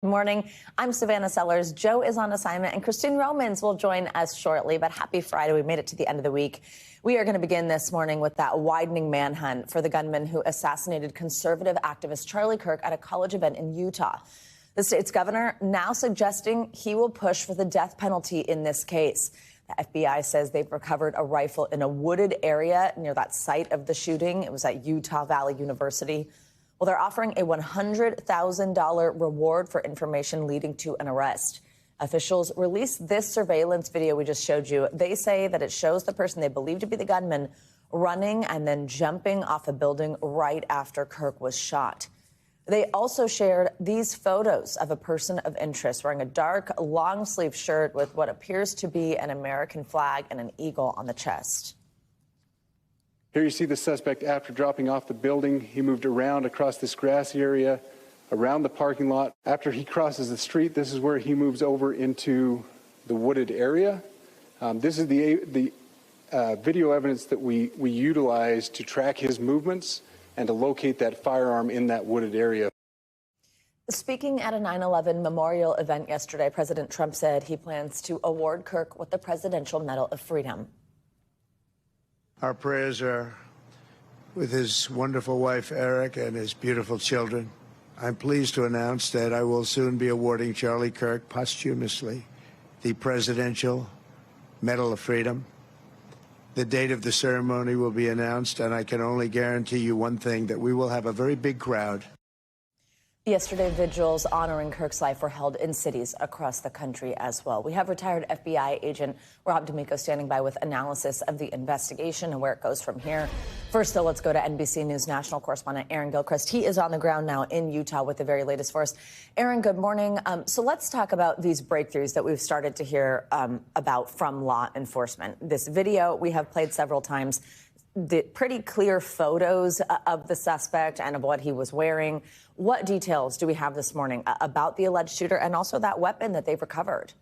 Good morning. I'm Savannah Sellers. Joe is on assignment, and Christine Romans will join us shortly. But happy Friday. We made it to the end of the week. We are going to begin this morning with that widening manhunt for the gunman who assassinated conservative activist Charlie Kirk at a college event in Utah. The state's governor now suggesting he will push for the death penalty in this case. The FBI says they've recovered a rifle in a wooded area near that site of the shooting. It was at Utah Valley University. Well, they're offering a $100,000 reward for information leading to an arrest. Officials released this surveillance video we just showed you. They say that it shows the person they believe to be the gunman running and then jumping off a building right after Kirk was shot. They also shared these photos of a person of interest wearing a dark, long-sleeve shirt with what appears to be an American flag and an eagle on the chest. Here you see the suspect after dropping off the building. He moved around across this grassy area, around the parking lot. After he crosses the street, this is where he moves over into the wooded area. This is the video evidence that we utilize to track his movements and to locate that firearm in that wooded area. Speaking at a 9/11 memorial event yesterday, President Trump said he plans to award Kirk with the Presidential Medal of Freedom. Our prayers are with his wonderful wife, Eric, and his beautiful children. I'm pleased to announce that I will soon be awarding Charlie Kirk posthumously the Presidential Medal of Freedom. The date of the ceremony will be announced, and I can only guarantee you one thing, that we will have a very big crowd. Yesterday, vigils honoring Kirk's life were held in cities across the country as well. We have retired FBI agent Rob D'Amico standing by with analysis of the investigation and where it goes from here. First, though, let's go to NBC News national correspondent Aaron Gilchrist. He is on the ground now in Utah with the very latest for us. Aaron, good morning. So let's talk about these breakthroughs that we've started to hear about from law enforcement. This video we have played several times. The pretty clear photos of the suspect and of what he was wearing. What details do we have this morning about the alleged shooter and also that weapon that they've recovered?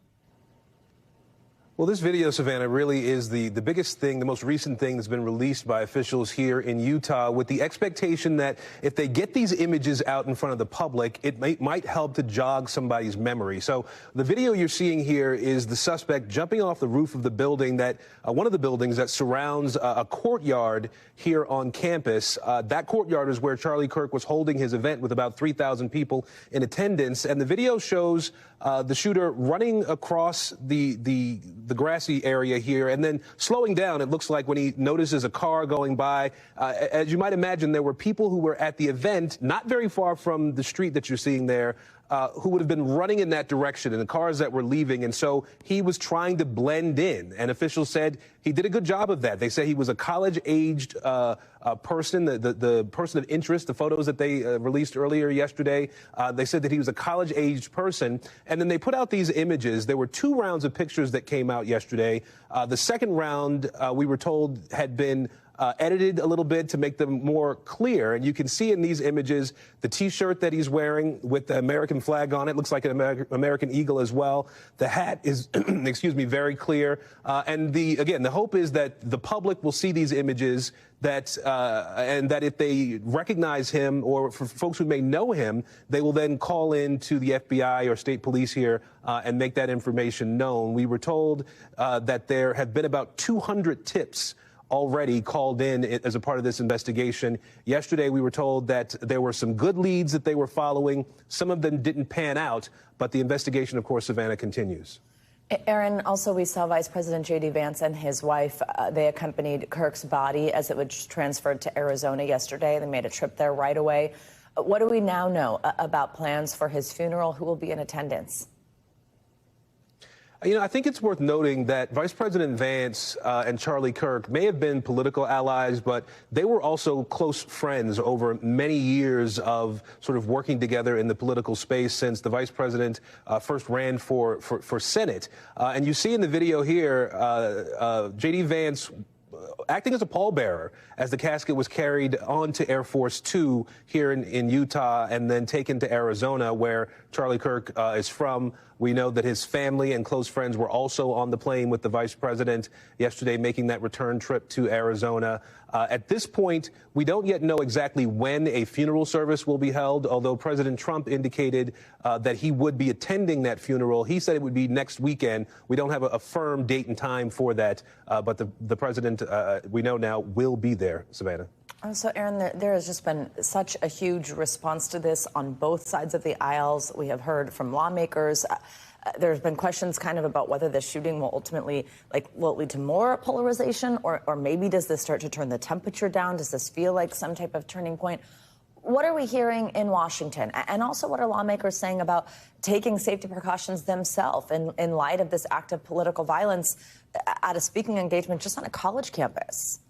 Well, this video, Savannah, really is the biggest thing, the most recent thing that's been released by officials here in Utah, with the expectation that if they get these images out in front of the public, it might help to jog somebody's memory. So the video you're seeing here is the suspect jumping off the roof of the building that one of the buildings that surrounds a courtyard here on campus. That courtyard is where Charlie Kirk was holding his event with about 3,000 people in attendance. And the video shows the shooter running across the grassy area here and then slowing down, it looks like, when he notices a car going by. As you might imagine, there were people who were at the event not very far from the street that you're seeing there who would have been running in that direction, and the cars that were leaving. And so he was trying to blend in, and officials said he did a good job of that. They say he was a college-aged person, the person of interest, the photos that they released earlier yesterday. They said that he was a college-aged person. And then they put out these images. There were 2 rounds of pictures that came out yesterday. The second round, we were told, had been edited a little bit to make them more clear. And you can see in these images the T-shirt that he's wearing with the American flag on it. Looks like an American eagle as well. The hat is, excuse me, very clear. And again, the hope is that the public will see these images, and that if they recognize him, or for folks who may know him, they will then call in to the FBI or state police here and make that information known. We were told that there have been about 200 tips already called in as a part of this investigation. Yesterday, we were told that there were some good leads that they were following. Some of them didn't pan out, but the investigation, of course, Savannah, continues. Aaron, also we saw Vice President J.D. Vance and his wife. They accompanied Kirk's body as it was transferred to Arizona yesterday. They made a trip there right away. What do we now know about plans for his funeral? Who will be in attendance? You know, I think it's worth noting that Vice President Vance and Charlie Kirk may have been political allies, but they were also close friends over many years of sort of working together in the political space since the vice president first ran for Senate. And you see in the video here, J.D. Vance acting as a pallbearer as the casket was carried on to Air Force Two here in Utah and then taken to Arizona, where Charlie Kirk is from. We know that his family and close friends were also on the plane with the vice president yesterday, making that return trip to Arizona. At this point, we don't yet know exactly when a funeral service will be held, although President Trump indicated that he would be attending that funeral. He said it would be next weekend. We don't have a firm date and time for that, but the president, we know now, will be there. Savannah. So, Aaron, there has just been such a huge response to this on both sides of the aisles. We have heard from lawmakers. There's been questions kind of about whether the shooting will ultimately, will it lead to more polarization, or maybe does this start to turn the temperature down? Does this feel like some type of turning point? What are we hearing in Washington? And also, what are lawmakers saying about taking safety precautions themselves in light of this act of political violence at a speaking engagement just on a college campus?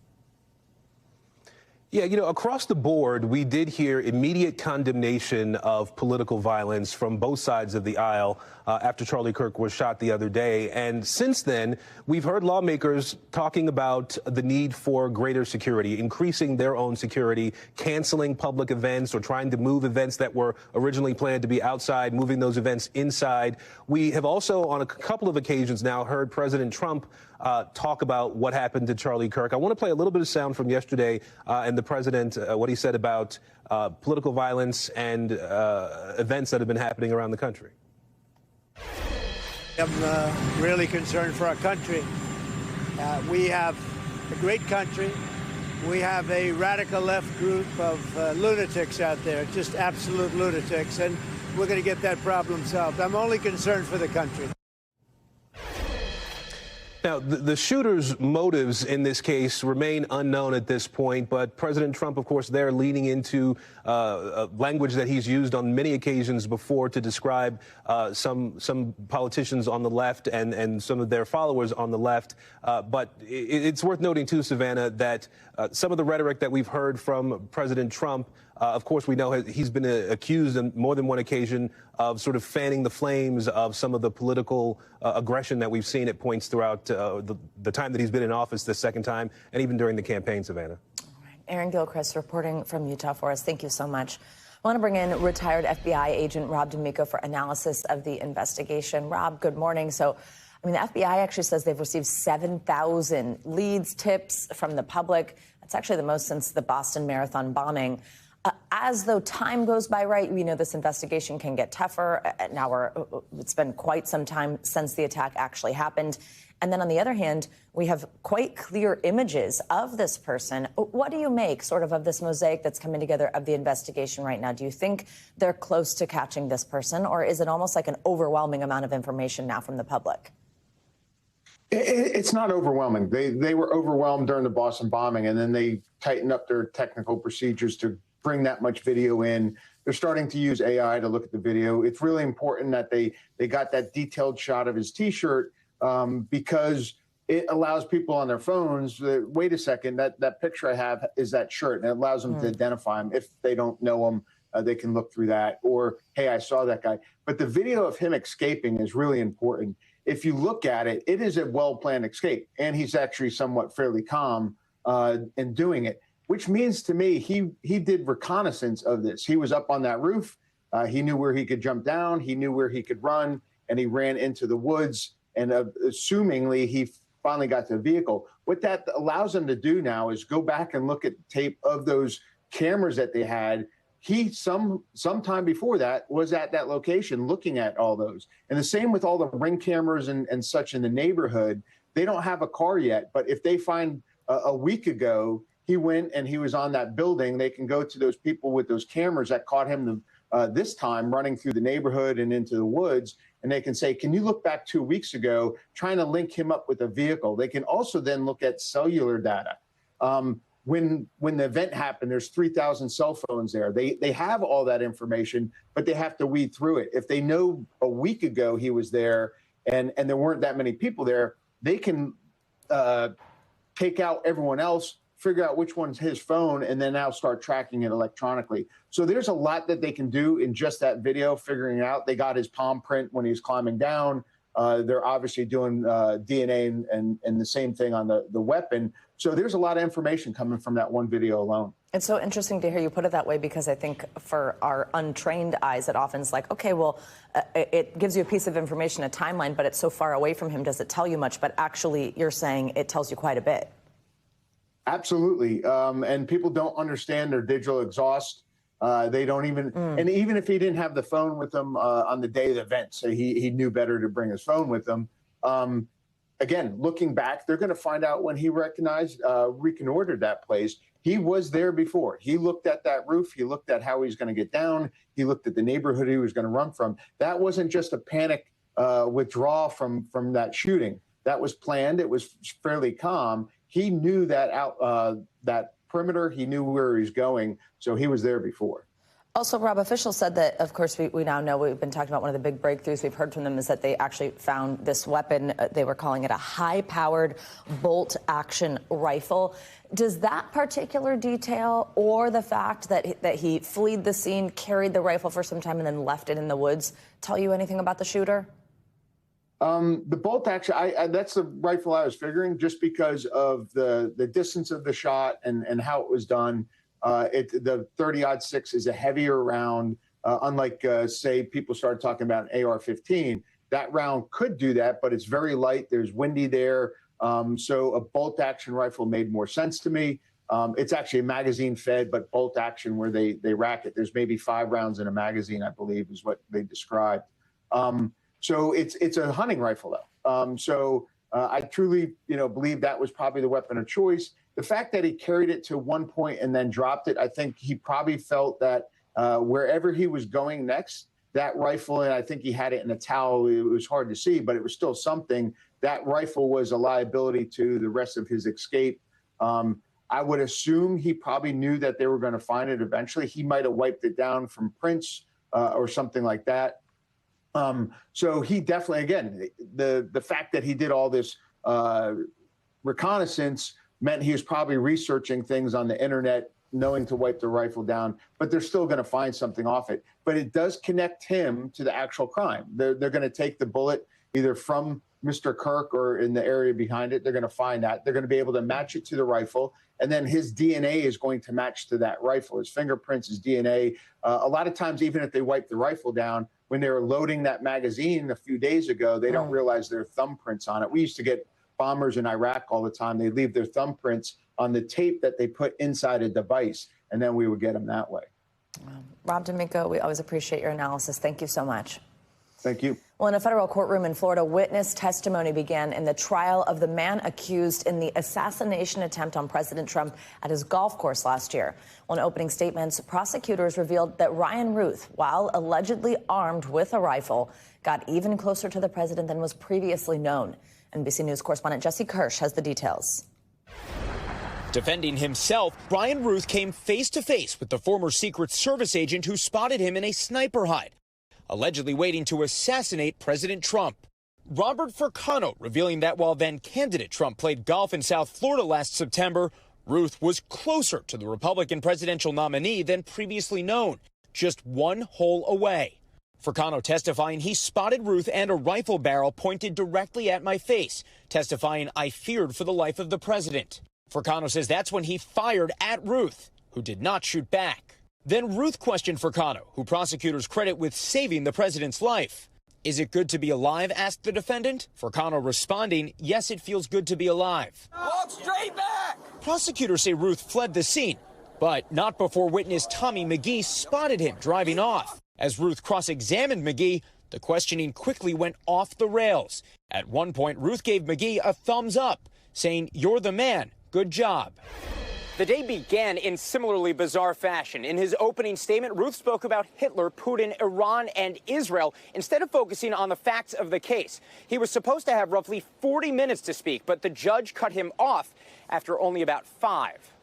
Yeah, across the board, we did hear immediate condemnation of political violence from both sides of the aisle after Charlie Kirk was shot the other day. And since then, we've heard lawmakers talking about the need for greater security, increasing their own security, canceling public events or trying to move events that were originally planned to be outside, moving those events inside. We have also, on a couple of occasions now, heard President Trump talk about what happened to Charlie Kirk. I want to play a little bit of sound from yesterday and the president, what he said about political violence and events that have been happening around the country. I'm really concerned for our country. We have a great country. We have a radical left group of lunatics out there, just absolute lunatics, and we're going to get that problem solved. I'm only concerned for the country. Now, the shooter's motives in this case remain unknown at this point, but President Trump, of course, they're leaning into language that he's used on many occasions before to describe some politicians on the left and some of their followers on the left. But it's worth noting, too, Savannah, that some of the rhetoric that we've heard from President Trump, of course, we know he's been accused on more than one occasion of sort of fanning the flames of some of the political aggression that we've seen at points throughout the time that he's been in office this second time, and even during the campaign, Savannah. All right. Aaron Gilchrist reporting from Utah for us. Thank you so much. I want to bring in retired FBI agent Rob D'Amico for analysis of the investigation. Rob, good morning. So, the FBI actually says they've received 7,000 leads, tips from the public. That's actually the most since the Boston Marathon bombing. As though time goes by, right, we know this investigation can get tougher. Now it's been quite some time since the attack actually happened. And then on the other hand, we have quite clear images of this person. What do you make sort of this mosaic that's coming together of the investigation right now? Do you think they're close to catching this person, or is it almost like an overwhelming amount of information now from the public? It's not overwhelming. They were overwhelmed during the Boston bombing, and then they tightened up their technical procedures to bring that much video in. They're starting to use AI to look at the video. It's really important that they got that detailed shot of his T-shirt because it allows people on their phones, wait a second, that picture I have is that shirt, and it allows them to identify him. If they don't know him, they can look through that, or, hey, I saw that guy. But the video of him escaping is really important. If you look at it, it is a well-planned escape, and he's actually somewhat fairly calm in doing it, which means to me he did reconnaissance of this. He was up on that roof. He knew where he could jump down. He knew where he could run, and he ran into the woods. And assumingly, he finally got to the vehicle. What that allows him to do now is go back and look at tape of those cameras that they had. He, sometime before that, was at that location looking at all those. And the same with all the Ring cameras and such in the neighborhood. They don't have a car yet, but if they find a week ago he went and he was on that building, they can go to those people with those cameras that caught him this time running through the neighborhood and into the woods. And they can say, can you look back 2 weeks ago, trying to link him up with a vehicle? They can also then look at cellular data. When the event happened, there's 3,000 cell phones there. They have all that information, but they have to weed through it. If they know a week ago he was there and there weren't that many people there, they can take out everyone else, figure out which one's his phone, and then now start tracking it electronically. So there's a lot that they can do in just that video, figuring out. They got his palm print when he was climbing down. They're obviously doing DNA and the same thing on the weapon. So there's a lot of information coming from that one video alone. It's so interesting to hear you put it that way, because I think for our untrained eyes, it often is like, okay, well, it gives you a piece of information, a timeline, but it's so far away from him. Does it tell you much? But actually, you're saying it tells you quite a bit. Absolutely. And people don't understand their digital exhaust. They don't even, and even if he didn't have the phone with him on the day of the event, so he knew better to bring his phone with him. Again, looking back, they're going to find out when he reconnoitered that place. He was there before. He looked at that roof. He looked at how he's going to get down. He looked at the neighborhood he was going to run from. That wasn't just a panic withdrawal from that shooting. That was planned. It was fairly calm. He knew that perimeter. He knew where he's going, so he was there before. Also, Rob, officials said that, of course, we now know, we've been talking about one of the big breakthroughs we've heard from them is that they actually found this weapon. They were calling it a high-powered bolt-action rifle. Does that particular detail, or the fact that he fled the scene, carried the rifle for some time, and then left it in the woods, tell you anything about the shooter? The bolt action, that's the rifle I was figuring, just because of the distance of the shot and how it was done. The 30-06 is a heavier round, unlike, say, people started talking about an AR-15. That round could do that, but it's very light. There's windy there. So a bolt-action rifle made more sense to me. It's actually a magazine-fed, but bolt-action where they rack it. There's maybe 5 rounds in a magazine, I believe, is what they described. So it's a hunting rifle, though. I truly, believe that was probably the weapon of choice. The fact that he carried it to one point and then dropped it, I think he probably felt that wherever he was going next, that rifle, and I think he had it in a towel, it was hard to see, but it was still something. That rifle was a liability to the rest of his escape. I would assume he probably knew that they were going to find it eventually. He might have wiped it down from prints or something like that. So he definitely, again, the fact that he did all this reconnaissance meant he was probably researching things on the internet, knowing to wipe the rifle down, but they're still going to find something off it. But it does connect him to the actual crime. They're going to take the bullet either from Mr. Kirk or in the area behind it. They're going to find that. They're going to be able to match it to the rifle. And then his DNA is going to match to that rifle, his fingerprints, his DNA. A lot of times, even if they wipe the rifle down, when they were loading that magazine a few days ago, they don't realize their thumbprints on it. We used to get bombers in Iraq all the time. They leave their thumbprints on the tape that they put inside a device, and then we would get them that way. Rob D'Amico, we always appreciate your analysis. Thank you so much. Thank you. Well, in a federal courtroom in Florida, witness testimony began in the trial of the man accused in the assassination attempt on President Trump at his golf course last year. Well, in opening statements, prosecutors revealed that Ryan Ruth, while allegedly armed with a rifle, got even closer to the president than was previously known. NBC News correspondent Jesse Kirsch has the details. Defending himself, Ryan Ruth came face-to-face with the former Secret Service agent who spotted him in a sniper hide, allegedly waiting to assassinate President Trump. Robert Furcano revealing that while then-candidate Trump played golf in South Florida last September, Ruth was closer to the Republican presidential nominee than previously known, just one hole away. Furcano testifying he spotted Ruth and a rifle barrel pointed directly at my face, testifying I feared for the life of the president. Furcano says that's when he fired at Ruth, who did not shoot back. Then Ruth questioned Furcano, who prosecutors credit with saving the president's life. Is it good to be alive, asked the defendant. Furcano responding, yes, it feels good to be alive. Walk straight back! Prosecutors say Ruth fled the scene, but not before witness Tommy McGee spotted him driving off. As Ruth cross-examined McGee, the questioning quickly went off the rails. At one point, Ruth gave McGee a thumbs up, saying, "You're the man. Good job." The day began in similarly bizarre fashion. In his opening statement, Ruth spoke about Hitler, Putin, Iran, and Israel instead of focusing on the facts of the case. He was supposed to have roughly 40 minutes to speak, but the judge cut him off after only about 5.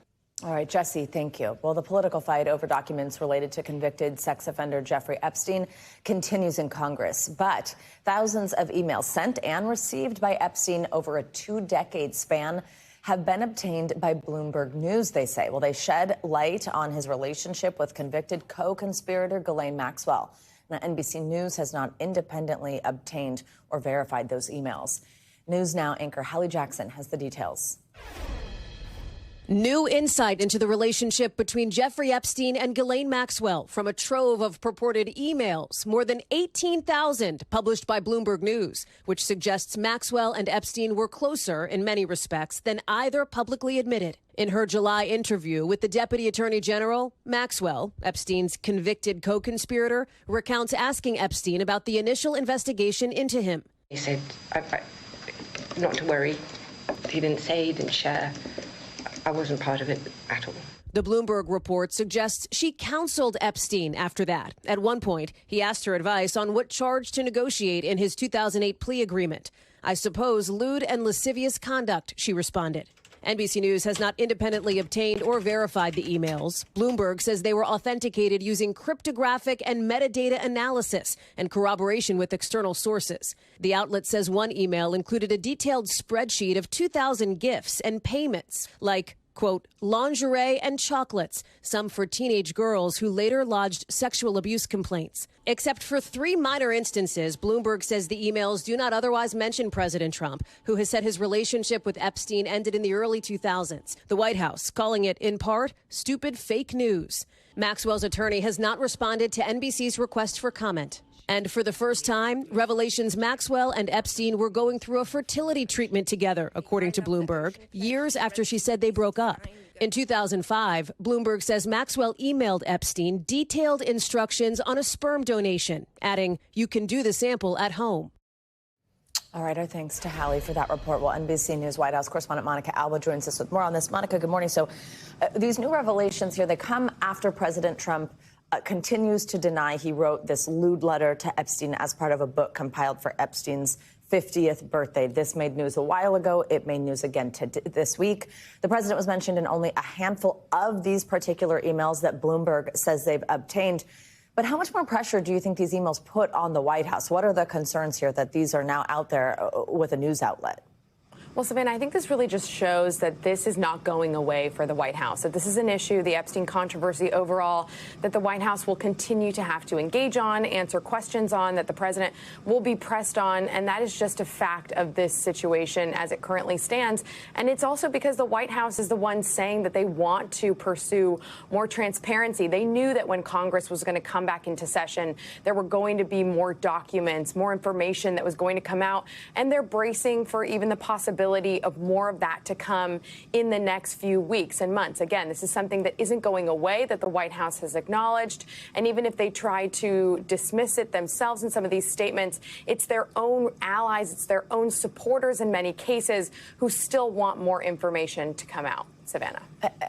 All right, Jesse, thank you. Well, the political fight over documents related to convicted sex offender Jeffrey Epstein continues in Congress. But thousands of emails sent and received by Epstein over a 2-decade span have been obtained by Bloomberg News, they say. Well, they shed light on his relationship with convicted co-conspirator Ghislaine Maxwell. Now, NBC News has not independently obtained or verified those emails. News Now anchor Hallie Jackson has the details. New insight into the relationship between Jeffrey Epstein and Ghislaine Maxwell from a trove of purported emails, more than 18,000 published by Bloomberg News, which suggests Maxwell and Epstein were closer in many respects than either publicly admitted. In her July interview with the Deputy Attorney General, Maxwell, Epstein's convicted co-conspirator, recounts asking Epstein about the initial investigation into him. He said not to worry. He didn't say, he didn't share. I wasn't part of it at all. The Bloomberg report suggests she counseled Epstein after that. At one point, he asked her advice on what charge to negotiate in his 2008 plea agreement. I suppose lewd and lascivious conduct, she responded. NBC News has not independently obtained or verified the emails. Bloomberg says they were authenticated using cryptographic and metadata analysis and corroboration with external sources. The outlet says one email included a detailed spreadsheet of 2,000 gifts and payments, like, quote, lingerie and chocolates, some for teenage girls who later lodged sexual abuse complaints. Except for 3 minor instances, Bloomberg says the emails do not otherwise mention President Trump, who has said his relationship with Epstein ended in the early 2000s. The White House calling it, in part, stupid fake news. Maxwell's attorney has not responded to NBC's request for comment. And for the first time, revelations Maxwell and Epstein were going through a fertility treatment together, according to Bloomberg, years after she said they broke up. In 2005, Bloomberg says Maxwell emailed Epstein detailed instructions on a sperm donation, adding, "You can do the sample at home." All right, our thanks to Hallie for that report. Well, NBC News White House correspondent Monica Alba joins us with more on this. Monica, good morning. So these new revelations here, they come after President Trump continues to deny he wrote this lewd letter to Epstein as part of a book compiled for Epstein's 50th birthday. This made news a while ago. It made news again this week. The president was mentioned in only a handful of these particular emails that Bloomberg says they've obtained. But how much more pressure do you think these emails put on the White House? What are the concerns here that these are now out there with a news outlet? Well, Savannah, I think this really just shows that this is not going away for the White House, that this is an issue, the Epstein controversy overall, that the White House will continue to have to engage on, answer questions on, that the president will be pressed on. And that is just a fact of this situation as it currently stands. And it's also because the White House is the one saying that they want to pursue more transparency. They knew that when Congress was going to come back into session, there were going to be more documents, more information that was going to come out. And they're bracing for even the possibility of more of that to come in the next few weeks and months. Again, this is something that isn't going away, that the White House has acknowledged. And even if they try to dismiss it themselves in some of these statements, it's their own allies, it's their own supporters in many cases who still want more information to come out. Savannah.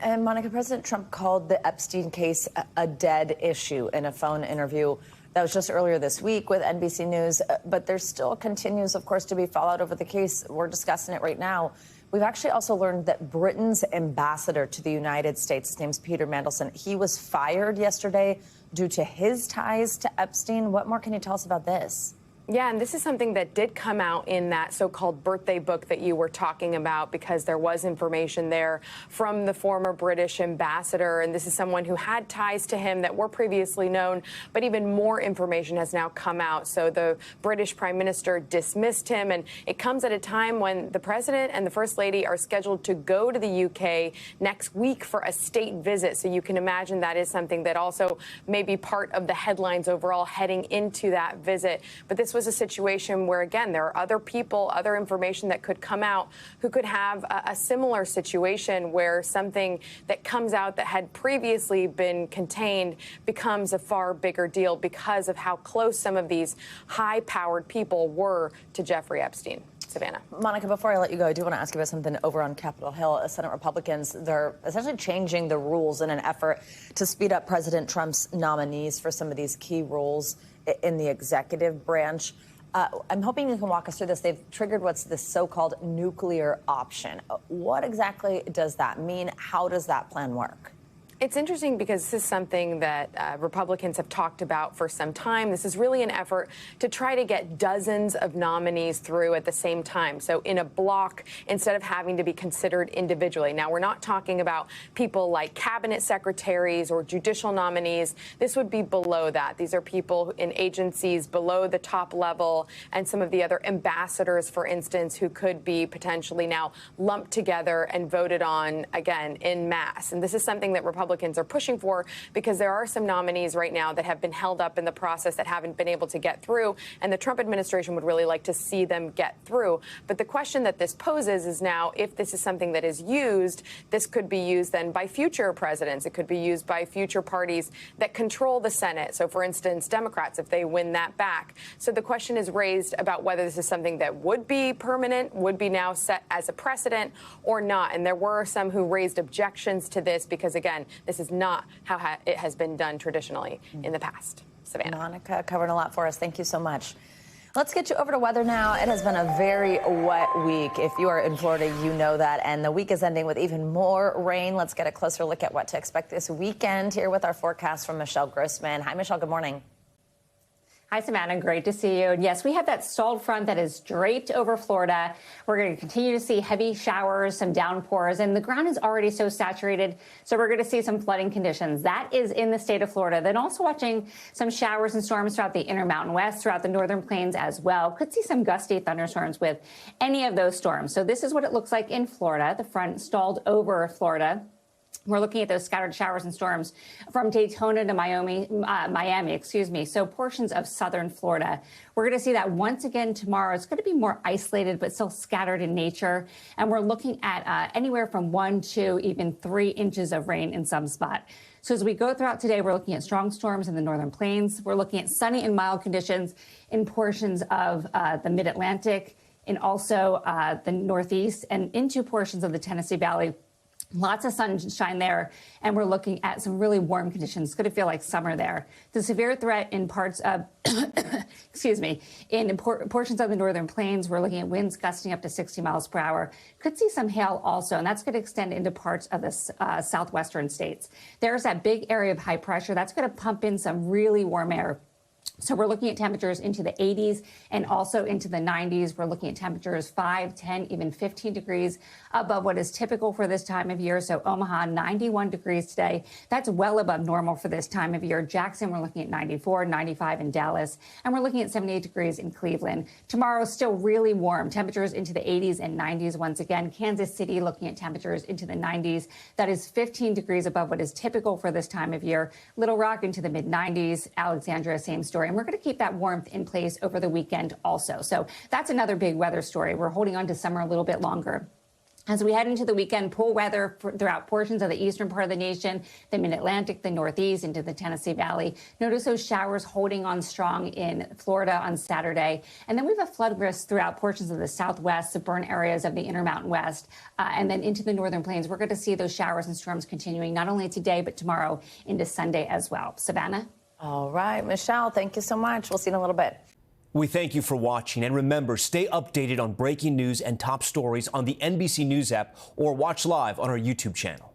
And Monica, President Trump called the Epstein case a dead issue in a phone interview that was just earlier this week with NBC News, but there still continues, of course, to be fallout over the case. We're discussing it right now. We've actually also learned that Britain's ambassador to the United States, his name's Peter Mandelson, he was fired yesterday due to his ties to Epstein. What more can you tell us about this? Yeah, and this is something that did come out in that so-called birthday book that you were talking about, because there was information there from the former British ambassador. And this is someone who had ties to him that were previously known, but even more information has now come out. So the British Prime Minister dismissed him, and it comes at a time when the president and the First Lady are scheduled to go to the UK next week for a state visit. So you can imagine that is something that also may be part of the headlines overall heading into that visit. But this was a situation where, again, there are other people, other information that could come out who could have a similar situation where something that comes out that had previously been contained becomes a far bigger deal because of how close some of these high-powered people were to Jeffrey Epstein. Savannah. Monica, before I let you go, I do want to ask you about something over on Capitol Hill. Senate Republicans, they're essentially changing the rules in an effort to speed up President Trump's nominees for some of these key roles in the executive branch. I'm hoping you can walk us through this. They've triggered what's this so-called nuclear option. What exactly does that mean? How does that plan work? It's interesting because this is something that Republicans have talked about for some time. This is really an effort to try to get dozens of nominees through at the same time. So in a block, instead of having to be considered individually. Now, we're not talking about people like cabinet secretaries or judicial nominees. This would be below that. These are people in agencies below the top level, and some of the other ambassadors, for instance, who could be potentially now lumped together and voted on, again, en masse. And this is something that Republicans are pushing for, because there are some nominees right now that have been held up in the process that haven't been able to get through, and the Trump administration would really like to see them get through. But the question that this poses is now, if this is something that is used, this could be used then by future presidents. It could be used by future parties that control the Senate. So, for instance, Democrats, if they win that back. So the question is raised about whether this is something that would be permanent, would be now set as a precedent or not. And there were some who raised objections to this because, again, this is not how it has been done traditionally in the past. Savannah. Monica covering a lot for us. Thank you so much. Let's get you over to weather now. It has been a very wet week. If you are in Florida, you know that. And the week is ending with even more rain. Let's get a closer look at what to expect this weekend here with our forecast from Michelle Grossman. Hi, Michelle. Good morning. Hi, Savannah. Great to see you. And yes, we have that stalled front that is draped over Florida. We're going to continue to see heavy showers, some downpours, and the ground is already so saturated. So we're going to see some flooding conditions. That is in the state of Florida. Then also watching some showers and storms throughout the Intermountain West, throughout the northern plains as well. Could see some gusty thunderstorms with any of those storms. So this is what it looks like in Florida. The front stalled over Florida. We're looking at those scattered showers and storms from Daytona to Miami, so portions of southern Florida. We're going to see that once again tomorrow. It's going to be more isolated, but still scattered in nature. And we're looking at anywhere from 1 to even 3 inches of rain in some spot. So as we go throughout today, we're looking at strong storms in the northern plains. We're looking at sunny and mild conditions in portions of the mid-Atlantic and also the Northeast and into portions of the Tennessee Valley. Lots of sunshine there, and we're looking at some really warm conditions. It's going to feel like summer there. The severe threat in parts of, in portions of the northern plains, we're looking at winds gusting up to 60 miles per hour. Could see some hail also, and that's going to extend into parts of the southwestern states. There's that big area of high pressure. That's going to pump in some really warm air. So we're looking at temperatures into the 80s and also into the 90s. We're looking at temperatures 5, 10, even 15 degrees above what is typical for this time of year. So Omaha, 91 degrees today. That's well above normal for this time of year. Jackson, we're looking at 94, 95 in Dallas, and we're looking at 78 degrees in Cleveland. Tomorrow, still really warm. Temperatures into the 80s and 90s once again. Kansas City looking at temperatures into the 90s. That is 15 degrees above what is typical for this time of year. Little Rock into the mid-90s. Alexandria, same story. And we're going to keep that warmth in place over the weekend also. So that's another big weather story. We're holding on to summer a little bit longer. As we head into the weekend, pool weather throughout portions of the eastern part of the nation, the mid-Atlantic, the Northeast, into the Tennessee Valley. Notice those showers holding on strong in Florida on Saturday. And then we have a flood risk throughout portions of the Southwest, suburban areas of the Intermountain West, and then into the northern plains. We're going to see those showers and storms continuing not only today, but tomorrow into Sunday as well. Savannah? All right, Michelle, thank you so much. We'll see you in a little bit. We thank you for watching, and remember, stay updated on breaking news and top stories on the NBC News app or watch live on our YouTube channel.